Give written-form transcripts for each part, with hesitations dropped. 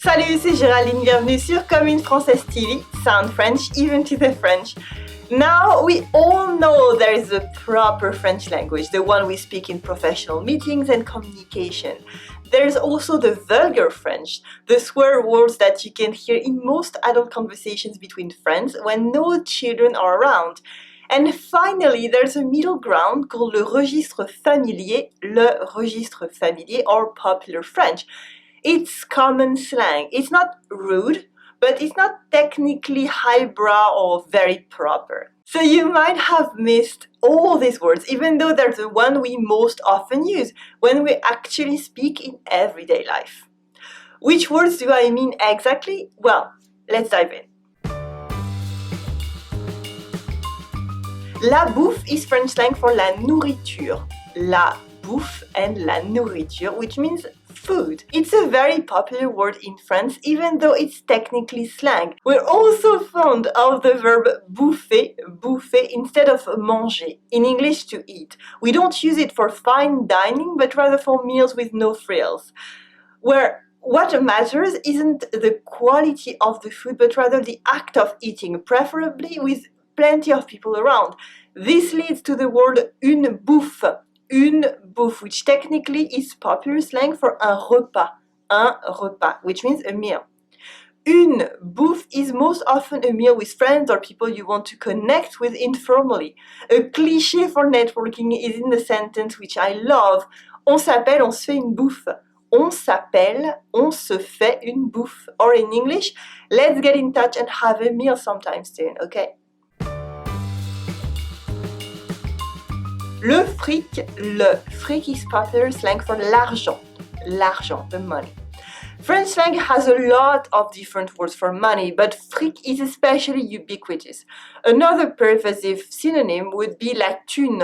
Salut, c'est Géraldine, bienvenue sur Comme une Française TV, Sound French, even to the French. Now, we all know there is a proper French language, the one we speak in professional meetings and communication. There's also the vulgar French, the swear words that you can hear in most adult conversations between friends when no children are around. And finally, there's a middle ground called le registre familier, or popular French. It's common slang. It's not rude, but it's not technically highbrow or very proper. So you might have missed all these words, even though they're the one we most often use when we actually speak in everyday life. Which words do I mean exactly? Well, let's dive in. La bouffe is French slang for la nourriture. La bouffe and la nourriture, which means food. It's a very popular word in France, even though it's technically slang. We're also fond of the verb bouffer instead of manger, in English to eat. We don't use it for fine dining, but rather for meals with no frills. Where what matters isn't the quality of the food, but rather the act of eating, preferably with plenty of people around. This leads to the word une bouffe, which technically is popular slang for un repas, which means a meal. Une bouffe is most often a meal with friends or people you want to connect with informally. A cliché for networking is in the sentence which I love. On s'appelle, on se fait une bouffe. On s'appelle, on se fait une bouffe. Or in English, let's get in touch and have a meal sometime soon, okay? Le fric is popular slang for l'argent, the money. French slang has a lot of different words for money, but fric is especially ubiquitous. Another pervasive synonym would be la thune,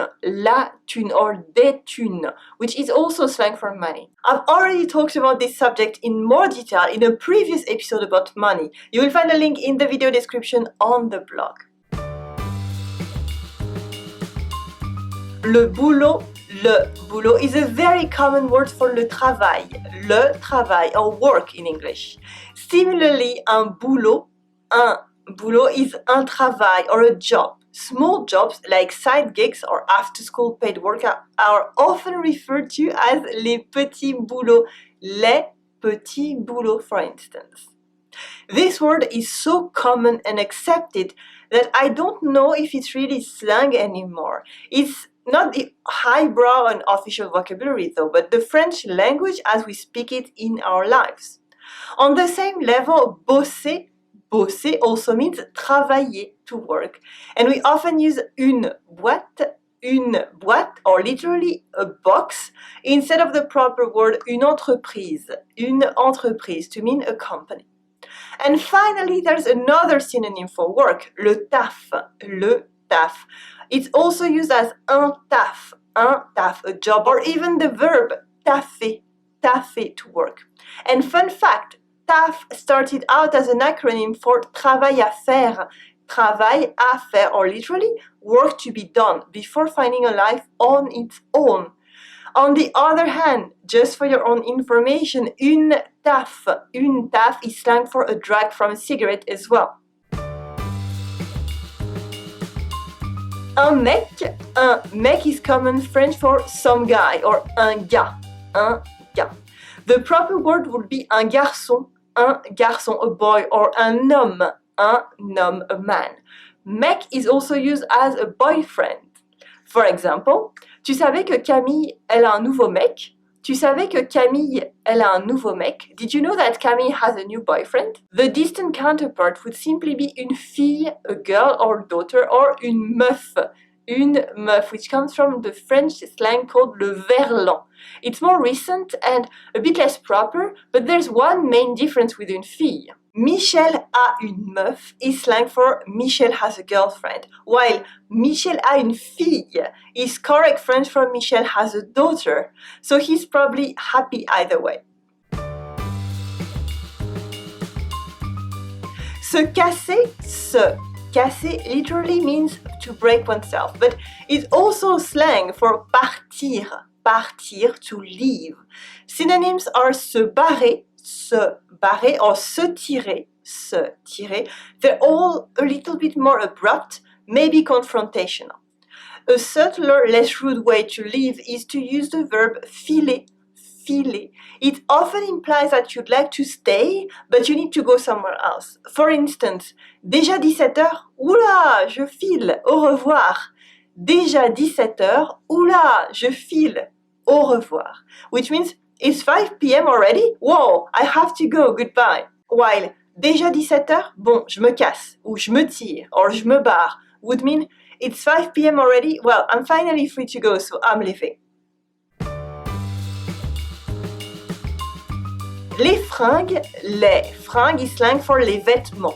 or des thunes, which is also slang for money. I've already talked about this subject in more detail in a previous episode about money. You will find a link in the video description on the blog. Le boulot is a very common word for le travail or work in English. Similarly, un boulot is un travail or a job. Small jobs like side gigs or after-school paid work are often referred to as les petits boulots, for instance. This word is so common and accepted that I don't know if it's really slang anymore. It's not the highbrow and official vocabulary though, but the French language as we speak it in our lives. On the same level, bosser also means travailler, to work. And we often use une boîte, or literally a box, instead of the proper word une entreprise, to mean a company. And finally, there's another synonym for work, le taf. It's also used as un taf, a job, or even the verb taffer, to work. And fun fact, taf started out as an acronym for travail à faire, or literally work to be done, before finding a life on its own. On the other hand, just for your own information, une taf is slang for a drag from a cigarette as well. Un mec is common French for some guy, or un gars. The proper word would be un garçon, a boy, or un homme, a man. Mec is also used as a boyfriend. For example, tu savais que Camille, elle a un nouveau mec? Did you know that Camille has a new boyfriend? The distant counterpart would simply be une fille, a girl or daughter, or une meuf, which comes from the French slang called le verlan. It's more recent and a bit less proper, but there's one main difference with une fille. Michel a une meuf is slang for Michel has a girlfriend, while Michel a une fille is correct French for Michel has a daughter, so he's probably happy either way. Se casser literally means to break oneself, but it's also slang for partir, to leave. Synonyms are se barrer, or se tirer, they're all a little bit more abrupt, maybe confrontational. A subtler, less rude way to leave is to use the verb filer. It often implies that you'd like to stay, but you need to go somewhere else. For instance, déjà 17h, oula, je file, au revoir. Déjà 17h, oula, je file, au revoir. Which means, it's 5 p.m. already? Whoa, I have to go, goodbye. While, déjà 17h, bon, je me casse, ou je me tire, or je me barre, would mean, it's 5 p.m. already? Well, I'm finally free to go, so I'm leaving. Les fringues is slang for les vêtements,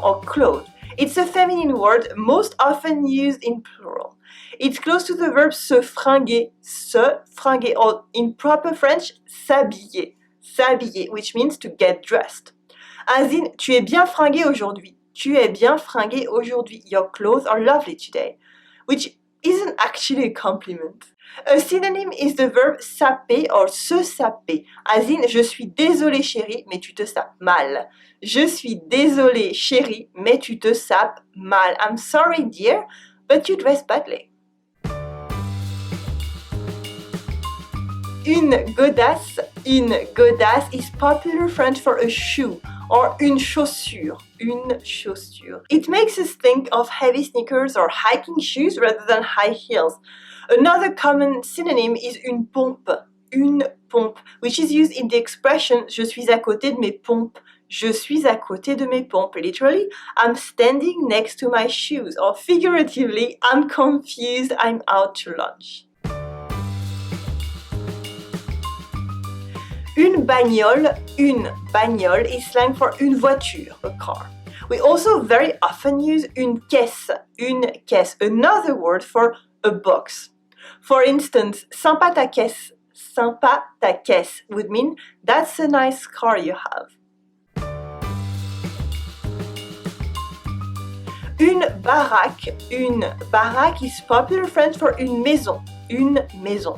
or clothes. It's a feminine word most often used in plural. It's close to the verb se fringuer, or in proper French, s'habiller, which means to get dressed. As in, tu es bien fringué aujourd'hui. Your clothes are lovely today, which isn't actually a compliment. A synonym is the verb saper or se saper, as in je suis désolée chérie, mais tu te sapes mal. Je suis désolée chérie, mais tu te sapes mal. I'm sorry dear, but you dress badly. Une godasse is popular French for a shoe or une chaussure. It makes us think of heavy sneakers or hiking shoes rather than high heels. Another common synonym is une pompe, which is used in the expression je suis à côté de mes pompes. Je suis à côté de mes pompes. Literally, I'm standing next to my shoes, or figuratively, I'm confused, I'm out to lunch. Une bagnole is slang for une voiture, a car. We also very often use une caisse, another word for a box. For instance, sympa ta caisse would mean that's a nice car you have. Une baraque is popular French for une maison,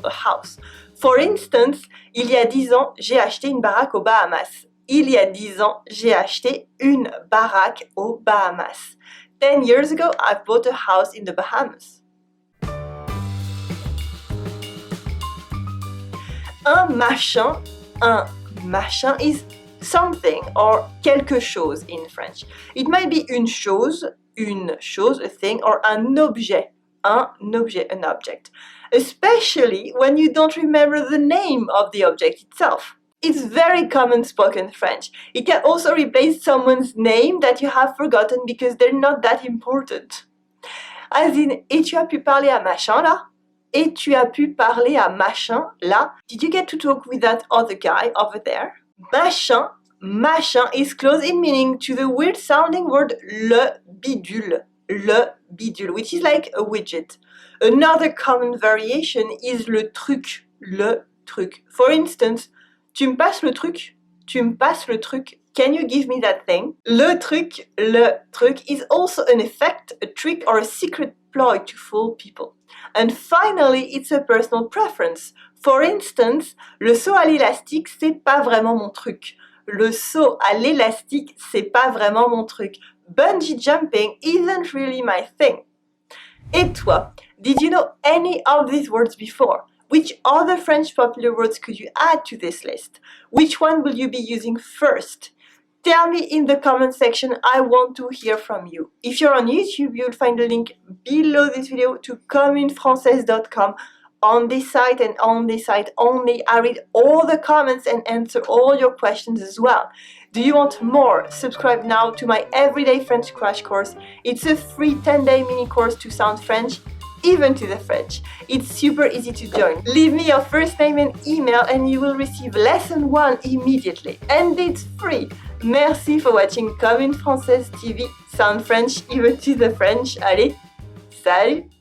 a house. For instance, il y a 10 ans, j'ai acheté une baraque aux Bahamas. Il y a 10 ans, j'ai acheté une baraque aux Bahamas. 10 years ago, I bought a house in the Bahamas. Un machin is something or quelque chose in French. It might be une chose, a thing, or un objet, an object. Especially when you don't remember the name of the object itself. It's very common spoken French. It can also replace someone's name that you have forgotten because they're not that important. As in, et tu as pu parler à machin là? Et tu as pu parler à machin là? Did you get to talk with that other guy over there? Machin is close in meaning to the weird sounding word le bidule, which is like a widget. Another common variation is le truc. For instance, tu me passes le truc? Can you give me that thing? Le truc is also an effect, a trick, or a secret ploy to fool people. And finally, it's a personal preference. For instance, le saut à l'élastique, c'est pas vraiment mon truc. Le saut à l'élastique, c'est pas vraiment mon truc. Bungee jumping isn't really my thing. Et toi, did you know any of these words before? Which other French popular words could you add to this list? Which one will you be using first? Tell me in the comment section, I want to hear from you. If you're on YouTube, you'll find a link below this video to Française.com. On this site and on this site only, I read all the comments and answer all your questions as well. Do you want more? Subscribe now to my Everyday French Crash Course. It's a free 10-day mini course to sound French, even to the French. It's super easy to join. Leave me your first name and email and you will receive lesson 1 immediately. And it's free. Merci for watching Comme Française TV. Sound French, even to the French. Allez, salut!